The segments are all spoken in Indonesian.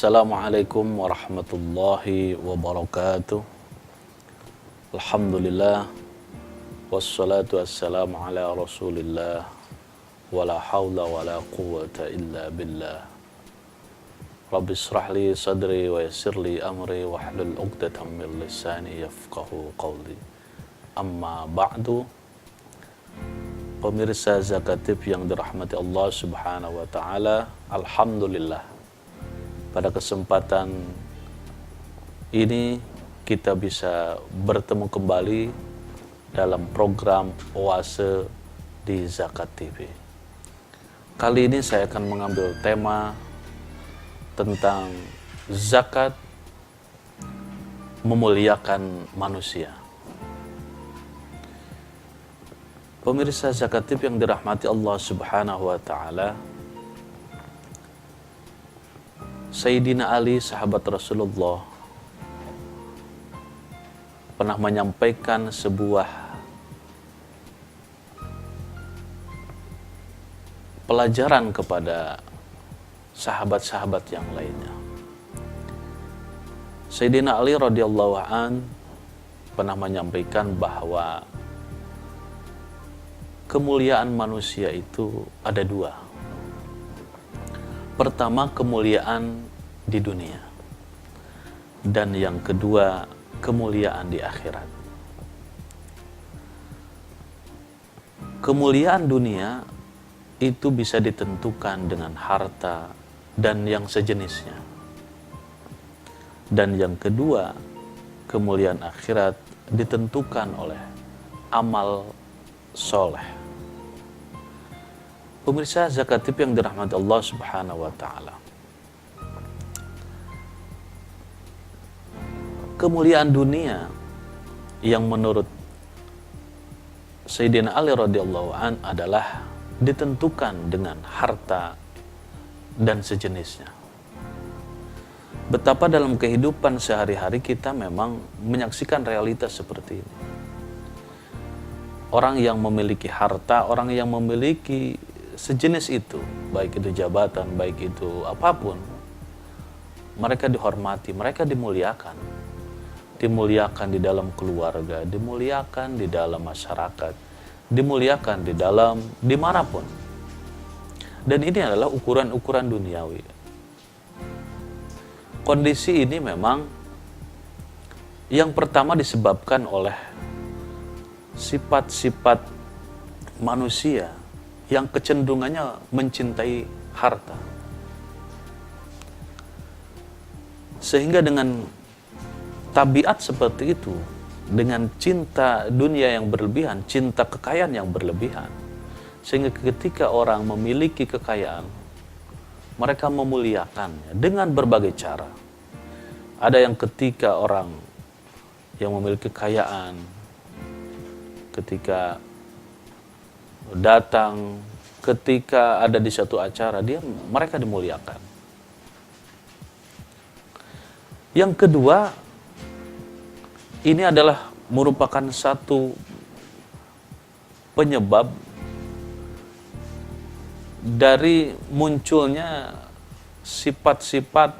Assalamualaikum warahmatullahi wabarakatuh. Alhamdulillah wassalatu wassalamu ala Rasulillah wala haula wala quwwata illa billah. Rabbi shrah li sadri wa yassir li amri wahlul 'uqdatam min lisani yafqahu qawli. Amma ba'du. Pemirsa Zakatif yang dirahmati Allah Subhanahu wa taala, alhamdulillah. Pada kesempatan ini kita bisa bertemu kembali dalam program Oase di Zakat TV. Kali ini saya akan mengambil tema tentang zakat memuliakan manusia. Pemirsa Zakatif yang dirahmati Allah Subhanahu wa taala, Sayyidina Ali, sahabat Rasulullah, pernah menyampaikan sebuah pelajaran kepada sahabat-sahabat yang lainnya. Sayyidina Ali radhiyallahu an pernah menyampaikan bahwa kemuliaan manusia itu ada dua. Pertama, kemuliaan di dunia, dan yang kedua, kemuliaan di akhirat. Kemuliaan dunia itu bisa ditentukan dengan harta dan yang sejenisnya. Dan yang kedua, kemuliaan akhirat ditentukan oleh amal soleh. Pemirsa Zakatif yang dirahmati Allah Subhanahu wa taala, kemuliaan dunia yang menurut Sayyidina Ali radhiyallahu an adalah ditentukan dengan harta dan sejenisnya. Betapa dalam kehidupan sehari-hari kita memang menyaksikan realitas seperti ini. Orang yang memiliki harta, orang yang memiliki sejenis itu, baik itu jabatan, baik itu apapun, mereka dihormati, mereka dimuliakan. Dimuliakan di dalam keluarga, dimuliakan di dalam masyarakat, dimuliakan di dalam dimanapun. Dan ini adalah ukuran-ukuran duniawi. Kondisi ini memang yang pertama disebabkan oleh sifat-sifat manusia yang kecenderungannya mencintai harta. Sehingga dengan tabiat seperti itu, dengan cinta dunia yang berlebihan, cinta kekayaan yang berlebihan, sehingga ketika orang memiliki kekayaan, mereka memuliakannya dengan berbagai cara. Ada yang ketika orang yang memiliki kekayaan, ketika datang, ketika ada di suatu acara, mereka dimuliakan. Yang kedua, ini adalah merupakan satu penyebab dari munculnya sifat-sifat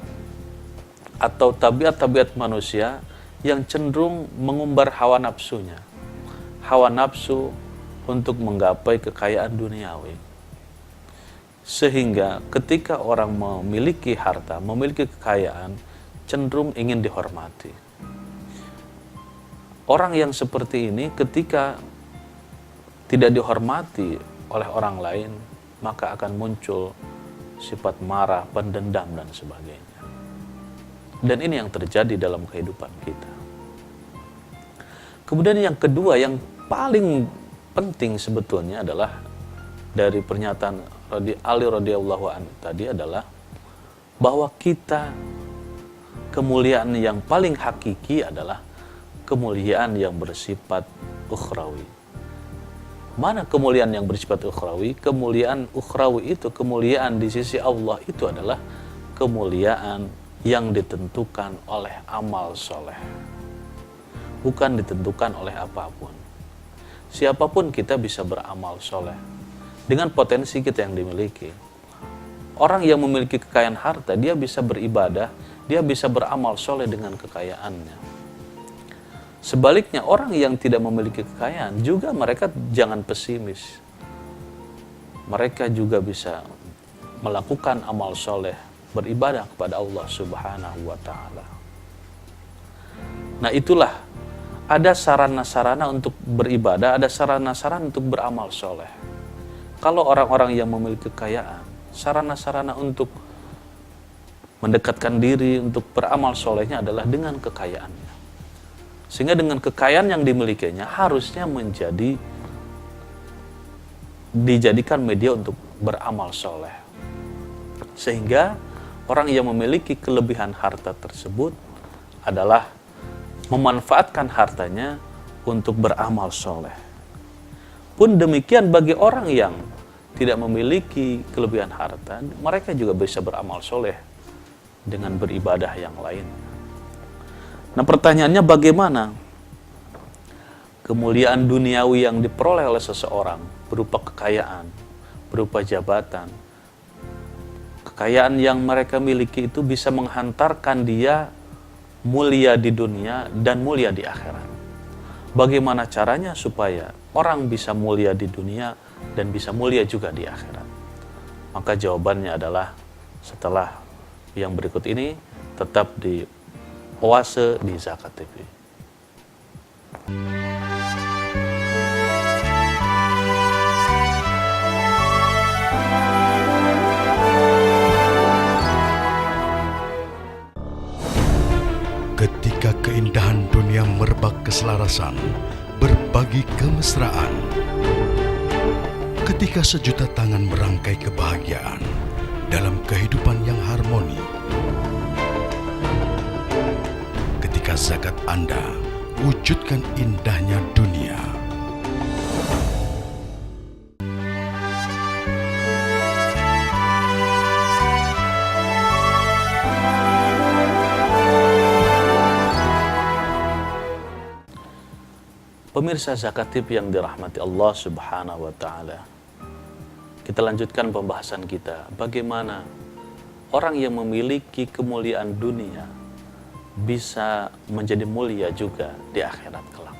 atau tabiat-tabiat manusia yang cenderung mengumbar hawa nafsunya. Hawa nafsu untuk menggapai kekayaan duniawi. Sehingga ketika orang memiliki harta, memiliki kekayaan, cenderung ingin dihormati. Orang yang seperti ini ketika tidak dihormati oleh orang lain, maka akan muncul sifat marah, pendendam, dan sebagainya. Dan ini yang terjadi dalam kehidupan kita. Kemudian yang kedua, yang paling penting sebetulnya adalah dari pernyataan Ali radhiyallahu anhu tadi adalah bahwa kita, kemuliaan yang paling hakiki adalah kemuliaan yang bersifat ukhrawi. Mana kemuliaan yang bersifat ukhrawi? Kemuliaan ukhrawi itu, kemuliaan di sisi Allah itu adalah kemuliaan yang ditentukan oleh amal soleh, bukan ditentukan oleh apapun. Siapapun kita bisa beramal soleh dengan potensi kita yang dimiliki. orang yang memiliki kekayaan harta, dia bisa beribadah, dia bisa beramal soleh dengan kekayaannya. Sebaliknya, orang yang tidak memiliki kekayaan juga mereka jangan pesimis. Mereka juga bisa melakukan amal soleh, beribadah kepada Allah Subhanahu wa Ta'ala. Nah, itulah ada sarana-sarana untuk beribadah, ada sarana-sarana untuk beramal soleh. Kalau orang-orang yang memiliki kekayaan, sarana-sarana untuk mendekatkan diri untuk beramal solehnya adalah dengan kekayaannya. Sehingga dengan kekayaan yang dimilikinya harusnya dijadikan media untuk beramal soleh. Sehingga orang yang memiliki kelebihan harta tersebut adalah memanfaatkan hartanya untuk beramal soleh. Pun demikian bagi orang yang tidak memiliki kelebihan harta, mereka juga bisa beramal soleh dengan beribadah yang lain. Nah, pertanyaannya bagaimana kemuliaan duniawi yang diperoleh oleh seseorang berupa kekayaan, berupa jabatan, kekayaan yang mereka miliki itu bisa menghantarkan dia mulia di dunia dan mulia di akhirat. Bagaimana caranya supaya orang bisa mulia di dunia dan bisa mulia juga di akhirat? Maka jawabannya adalah setelah yang berikut ini, tetap di Oase di Zakat TV. Ketika keindahan dunia merebak keselarasan, berbagi kemesraan. Ketika sejuta tangan merangkai kebahagiaan dalam kehidupan yang harmoni. Ketika zakat Anda wujudkan indahnya dunia. Pemirsa Zakat TV yang dirahmati Allah Subhanahu wa Ta'ala, kita lanjutkan pembahasan kita. Bagaimana orang yang memiliki kemuliaan dunia bisa menjadi mulia juga di akhirat kelak.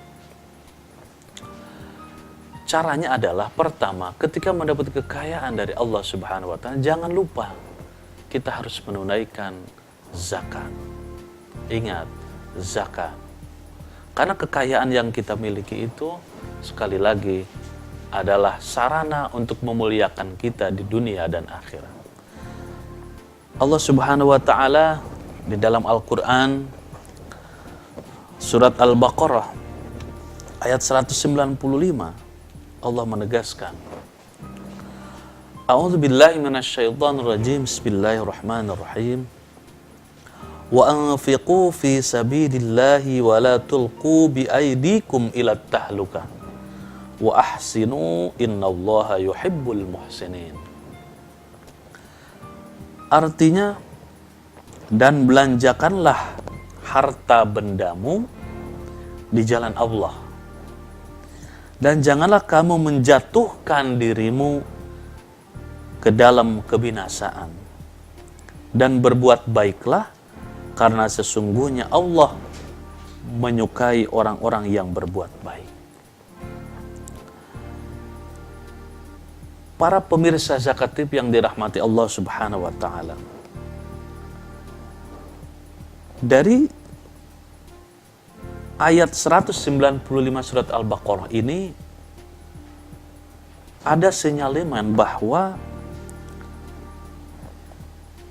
Caranya adalah, pertama, ketika mendapat kekayaan dari Allah Subhanahu wa Ta'ala, jangan lupa kita harus menunaikan zakat. Ingat, zakat. Karena kekayaan yang kita miliki itu sekali lagi adalah sarana untuk memuliakan kita di dunia dan akhirat. Allah Subhanahu wa Ta'ala di dalam Al-Quran surat Al-Baqarah ayat 195 Allah menegaskan, A'udzu billahi minasyaitonir rajim. Bismillahirrahmanirrahim. Wa anfiqu fi sabilillahi wa la tulqu bi aydikum ila tahlukah wa ahsinu innallaha yuhibbul muhsinin. Artinya, dan belanjakanlah harta bendamu di jalan Allah, dan janganlah kamu menjatuhkan dirimu ke dalam kebinasaan, dan berbuat baiklah, karena sesungguhnya Allah menyukai orang-orang yang berbuat baik. Para pemirsa Zakat TV yang dirahmati Allah Subhanahu wa Ta'ala, dari ayat 195 surat Al-Baqarah ini ada sinyalemen bahwa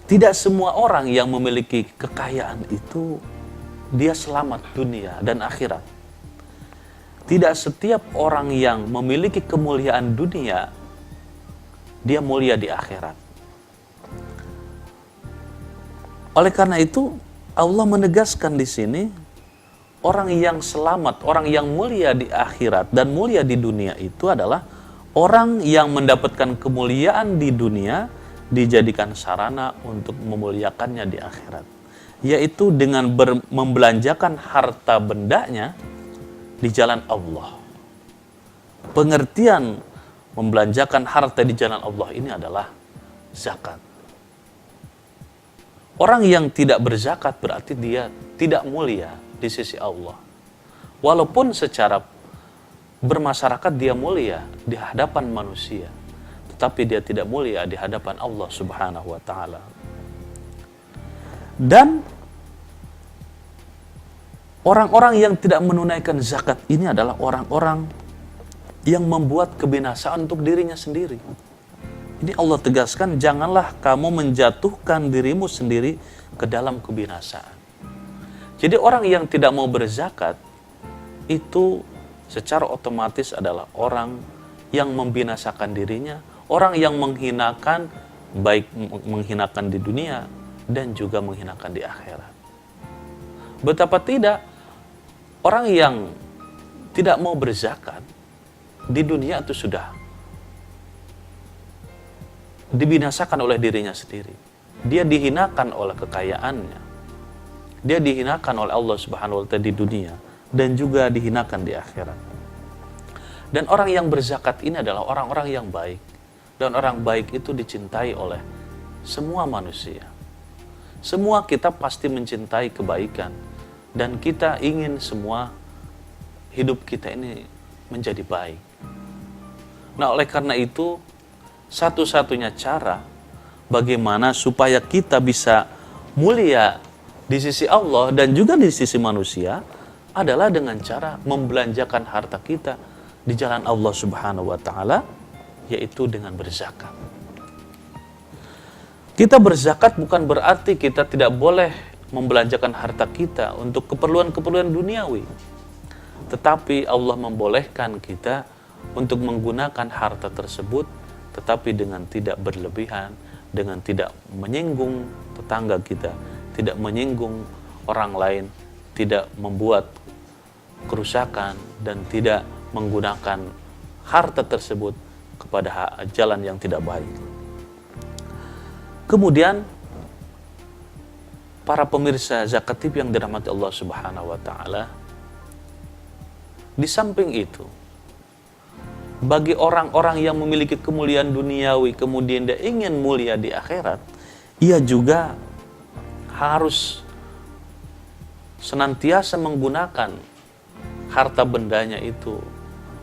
tidak semua orang yang memiliki kekayaan itu dia selamat dunia dan akhirat. Tidak setiap orang yang memiliki kemuliaan dunia dia mulia di akhirat. Oleh karena itu Allah menegaskan di sini, orang yang selamat, orang yang mulia di akhirat dan mulia di dunia itu adalah orang yang mendapatkan kemuliaan di dunia dijadikan sarana untuk memuliakannya di akhirat, yaitu dengan membelanjakan harta bendanya di jalan Allah. Pengertian membelanjakan harta di jalan Allah ini adalah zakat. Orang yang tidak berzakat berarti dia tidak mulia di sisi Allah. Walaupun secara bermasyarakat dia mulia di hadapan manusia, tetapi dia tidak mulia di hadapan Allah Subhanahu wa taala. Dan orang-orang yang tidak menunaikan zakat ini adalah orang-orang yang membuat kebinasaan untuk dirinya sendiri. Ini Allah tegaskan, janganlah kamu menjatuhkan dirimu sendiri ke dalam kebinasaan. Jadi orang yang tidak mau berzakat itu secara otomatis adalah orang yang membinasakan dirinya, orang yang menghinakan, baik menghinakan di dunia dan juga menghinakan di akhirat. Betapa tidak, orang yang tidak mau berzakat di dunia itu sudah dibinasakan oleh dirinya sendiri. Dia dihinakan oleh kekayaannya. Dia dihinakan oleh Allah Subhanahu wa taala di dunia dan juga dihinakan di akhirat. Dan orang yang berzakat ini adalah orang-orang yang baik. Dan orang baik itu dicintai oleh semua manusia. Semua kita pasti mencintai kebaikan dan kita ingin semua hidup kita ini menjadi baik. Nah, oleh karena itu satu-satunya cara bagaimana supaya kita bisa mulia di sisi Allah dan juga di sisi manusia adalah dengan cara membelanjakan harta kita di jalan Allah Subhanahu wa taala, yaitu dengan berzakat. Kita berzakat bukan berarti kita tidak boleh membelanjakan harta kita untuk keperluan-keperluan duniawi. Tetapi Allah membolehkan kita untuk menggunakan harta tersebut, tetapi dengan tidak berlebihan, dengan tidak menyinggung tetangga kita, tidak menyinggung orang lain, tidak membuat kerusakan, dan tidak menggunakan harta tersebut kepada jalan yang tidak baik. Kemudian, para pemirsa Zakat TV yang dirahmati Allah Subhanahu wa taala, di samping itu, bagi orang-orang yang memiliki kemuliaan duniawi kemudian dia ingin mulia di akhirat, ia juga harus senantiasa menggunakan harta bendanya itu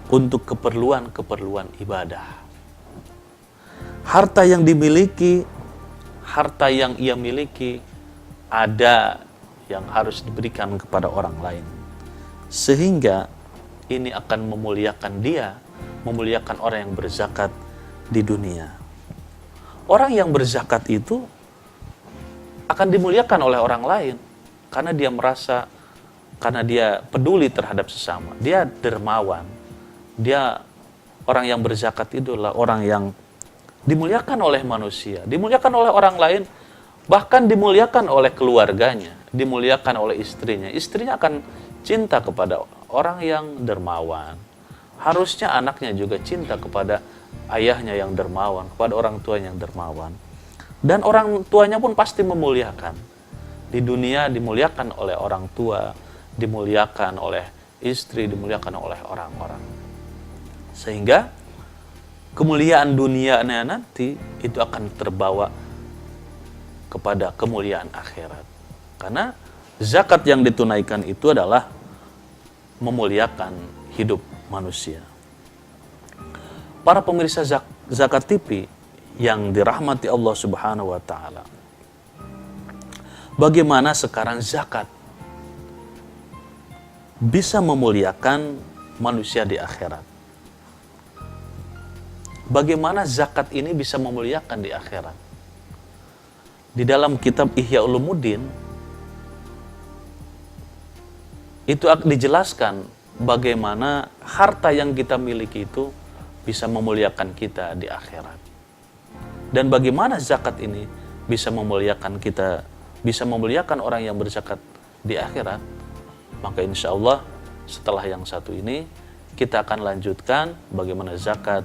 untuk keperluan-keperluan ibadah. Harta yang dimiliki, harta yang ia miliki, ada yang harus diberikan kepada orang lain. Sehingga ini akan memuliakan dia, memuliakan orang yang berzakat di dunia. Orang yang berzakat itu akan dimuliakan oleh orang lain karena dia merasa, karena dia peduli terhadap sesama. Dia dermawan. Dia, orang yang berzakat itu adalah orang yang dimuliakan oleh manusia, dimuliakan oleh orang lain, bahkan dimuliakan oleh keluarganya, dimuliakan oleh istrinya. Istrinya akan cinta kepada orang yang dermawan. Harusnya anaknya juga cinta kepada ayahnya yang dermawan, kepada orang tuanya yang dermawan. Dan orang tuanya pun pasti memuliakan. Di dunia dimuliakan oleh orang tua, dimuliakan oleh istri, dimuliakan oleh orang-orang. Sehingga kemuliaan dunianya nanti itu akan terbawa kepada kemuliaan akhirat. Karena zakat yang ditunaikan itu adalah memuliakan hidup manusia. Para pemirsa Zakat TV yang dirahmati Allah Subhanahu wa taala, bagaimana sekarang zakat bisa memuliakan manusia di akhirat? Bagaimana zakat ini bisa memuliakan di akhirat? Di dalam kitab Ihya Ulumuddin itu dijelaskan bagaimana harta yang kita miliki itu bisa memuliakan kita di akhirat. Dan bagaimana zakat ini bisa memuliakan kita, bisa memuliakan orang yang berzakat di akhirat. Maka insya Allah setelah yang satu ini kita akan lanjutkan bagaimana zakat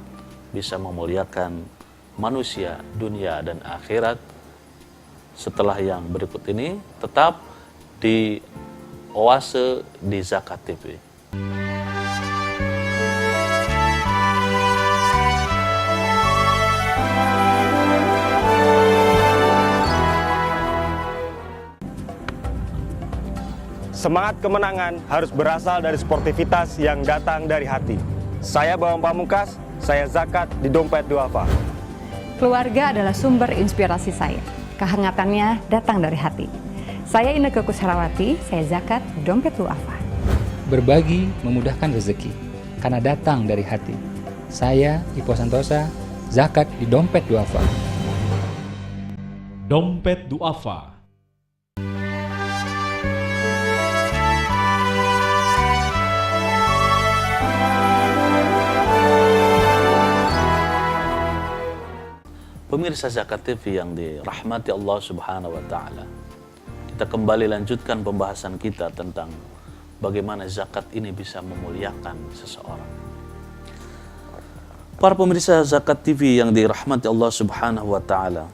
bisa memuliakan manusia dunia dan akhirat. Setelah yang berikut ini, tetap di Oase di Zakat TV. semangat kemenangan harus berasal dari sportivitas yang datang dari hati. Saya Bawang Pamungkas, saya zakat di Dompet Duafa. Keluarga adalah sumber inspirasi saya. Kehangatannya datang dari hati. Saya Inneke Koesherawati, saya zakat di Dompet Duafa. Berbagi memudahkan rezeki, karena datang dari hati. Saya Ipo Santosa, zakat di Dompet Duafa. Dompet Duafa. Pemirsa Zakat TV yang dirahmati Allah Subhanahu wa taala. Kita kembali lanjutkan pembahasan kita tentang bagaimana zakat ini bisa memuliakan seseorang. Para pemirsa Zakat TV yang dirahmati Allah Subhanahu wa taala.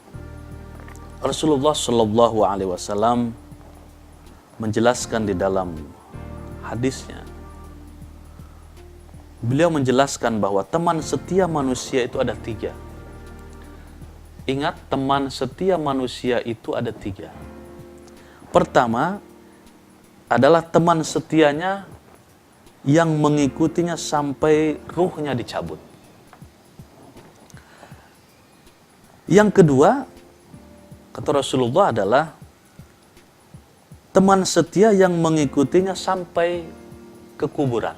Rasulullah Shallallahu alaihi wasallam menjelaskan di dalam hadisnya. Beliau menjelaskan bahwa teman setia manusia itu ada 3. Ingat, teman setia manusia itu ada 3. Pertama adalah teman setianya yang mengikutinya sampai ruhnya dicabut. Yang kedua, kata Rasulullah, adalah teman setia yang mengikutinya sampai ke kuburan.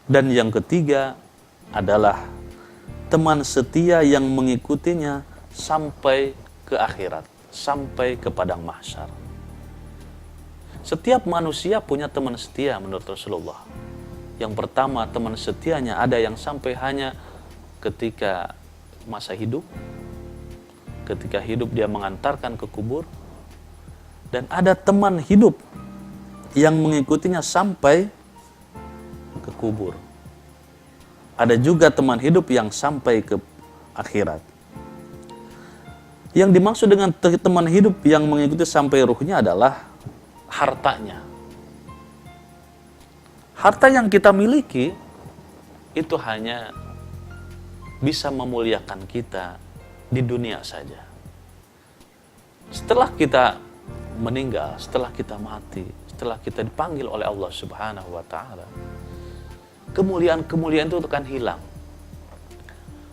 Dan yang ketiga adalah teman setia yang mengikutinya sampai ke akhirat, sampai ke padang mahsyar. Setiap manusia punya teman setia menurut Rasulullah. Yang pertama, teman setianya ada yang sampai hanya ketika masa hidup. Ketika hidup dia mengantarkan ke kubur. Dan ada teman hidup yang mengikutinya sampai ke kubur. Ada juga teman hidup yang sampai ke akhirat. Yang dimaksud dengan teman hidup yang mengikuti sampai ruhnya adalah hartanya. Harta yang kita miliki itu hanya bisa memuliakan kita di dunia saja. Setelah kita meninggal, setelah kita mati, setelah kita dipanggil oleh Allah Subhanahu wa taala, kemuliaan-kemuliaan itu akan hilang.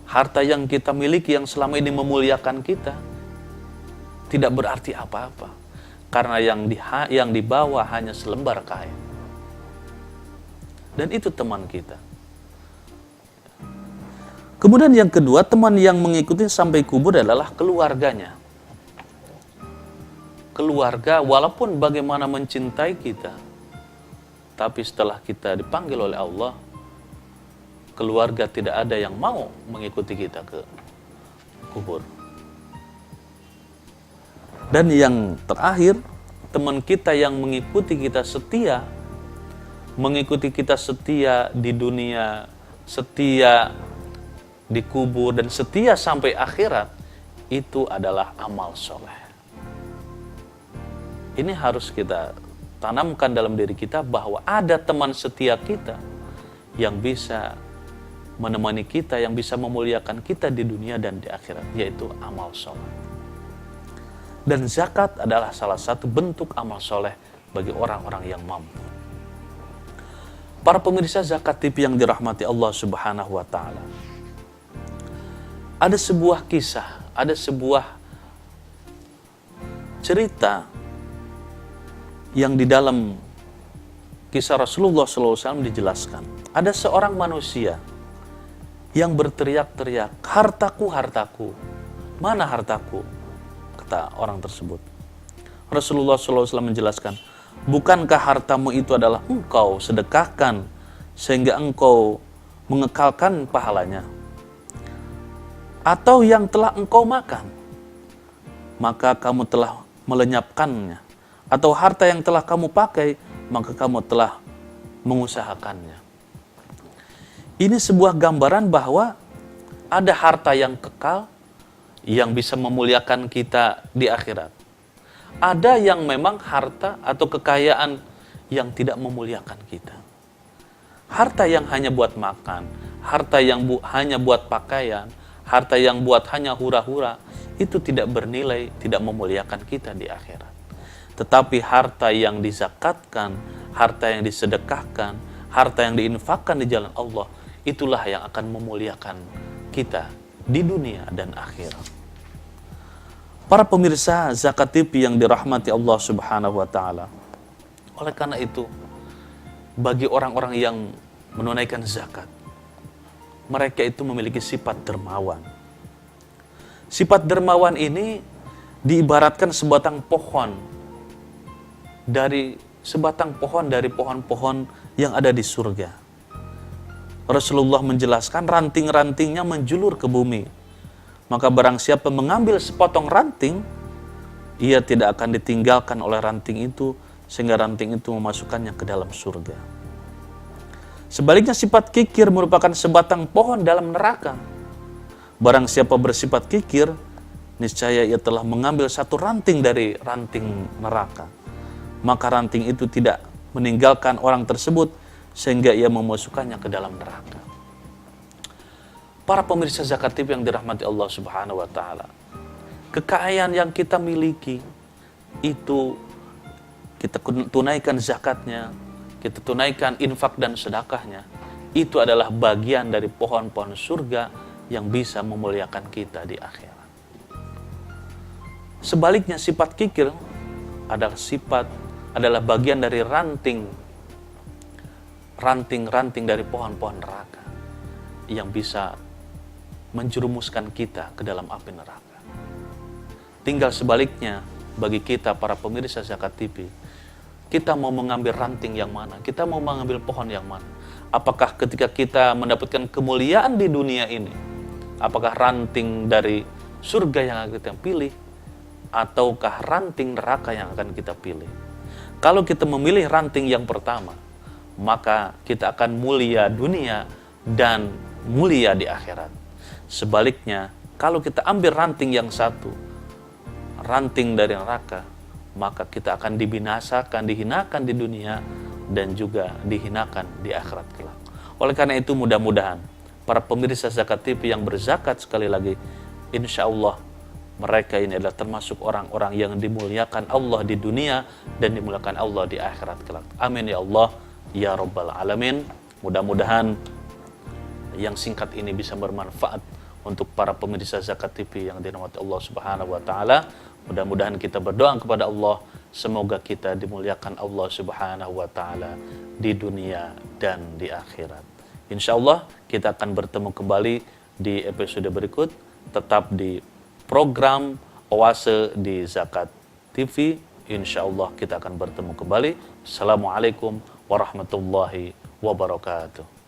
Harta yang kita miliki yang selama ini memuliakan kita tidak berarti apa-apa. Karena yang dibawa hanya selembar kain. Dan itu teman kita. Kemudian yang kedua, teman yang mengikuti sampai kubur adalah keluarganya. Keluarga walaupun bagaimana mencintai kita, tapi setelah kita dipanggil oleh Allah, keluarga tidak ada yang mau mengikuti kita ke kubur. Dan yang terakhir, teman kita yang mengikuti kita setia, mengikuti kita setia di dunia, setia di kubur, dan setia sampai akhirat, itu adalah amal soleh. Ini harus kita tanamkan dalam diri kita bahwa ada teman setia kita yang bisa menemani kita, yang bisa memuliakan kita di dunia dan di akhirat, yaitu amal soleh. Dan zakat adalah salah satu bentuk amal soleh bagi orang-orang yang mampu. Para pemirsa Zakat TV yang dirahmati Allah Subhanahu wa taala. Ada sebuah kisah, ada sebuah cerita yang di dalam kisah Rasulullah SAW dijelaskan. Ada seorang manusia yang berteriak-teriak, "Hartaku, hartaku, mana hartaku?" Kata orang tersebut. Rasulullah SAW menjelaskan, "Bukankah hartamu itu adalah engkau sedekahkan sehingga engkau mengekalkan pahalanya? Atau yang telah engkau makan, maka kamu telah melenyapkannya? Atau harta yang telah kamu pakai, maka kamu telah mengusahakannya?" Ini sebuah gambaran bahwa ada harta yang kekal, yang bisa memuliakan kita di akhirat. Ada yang memang harta atau kekayaan yang tidak memuliakan kita. Harta yang hanya buat makan, harta yang hanya buat pakaian, harta yang buat hanya hura-hura, itu tidak bernilai, tidak memuliakan kita di akhirat. Tetapi harta yang dizakatkan, harta yang disedekahkan, harta yang diinfakkan di jalan Allah, itulah yang akan memuliakan kita di dunia dan akhirat. Para pemirsa Zakat TV yang dirahmati Allah Subhanahu wa taala. Oleh karena itu, bagi orang-orang yang menunaikan zakat, mereka itu memiliki sifat dermawan. Sifat dermawan ini diibaratkan sebatang pohon dari pohon-pohon yang ada di surga. Rasulullah menjelaskan ranting-rantingnya menjulur ke bumi. Maka barang siapa mengambil sepotong ranting, ia tidak akan ditinggalkan oleh ranting itu, sehingga ranting itu memasukkannya ke dalam surga. Sebaliknya sifat kikir merupakan sebatang pohon dalam neraka. Barang siapa bersifat kikir, niscaya ia telah mengambil satu ranting dari ranting neraka. Maka ranting itu tidak meninggalkan orang tersebut, sehingga ia memasukkannya ke dalam neraka. Para pemirsa Zakat TV yang dirahmati Allah Subhanahu wa taala, kekayaan yang kita miliki itu kita tunaikan zakatnya, kita tunaikan infak dan sedekahnya, itu adalah bagian dari pohon-pohon surga yang bisa memuliakan kita di akhirat. Sebaliknya sifat kikir adalah bagian dari ranting dari pohon-pohon neraka yang bisa menjerumuskan kita ke dalam api neraka. Tinggal sebaliknya bagi kita para pemirsa Zakat TV, kita mau mengambil ranting yang mana? Kita mau mengambil pohon yang mana? Apakah ketika kita mendapatkan kemuliaan di dunia ini, apakah ranting dari surga yang akan kita pilih, ataukah ranting neraka yang akan kita pilih? Kalau kita memilih ranting yang pertama, maka kita akan mulia dunia dan mulia di akhirat. Sebaliknya, kalau kita ambil ranting yang satu, ranting dari neraka, maka kita akan dibinasakan, dihinakan di dunia, dan juga dihinakan di akhirat kelak. Oleh karena itu, mudah-mudahan para pemirsa Zakat TV yang berzakat, sekali lagi, insya Allah mereka ini adalah termasuk orang-orang yang dimuliakan Allah di dunia dan dimuliakan Allah di akhirat kelak. Amin ya Allah, ya Rabbal Alamin. Mudah-mudahan yang singkat ini bisa bermanfaat untuk para pemirsa Zakat TV yang dirahmati Allah Subhanahu wa taala. Mudah-mudahan kita berdoa kepada Allah, semoga kita dimuliakan Allah Subhanahu wa taala di dunia dan di akhirat. Insyaallah kita akan bertemu kembali di episode berikut, tetap di program Oase di Zakat TV. Insyaallah kita akan bertemu kembali. Assalamualaikum warahmatullahi wabarakatuh.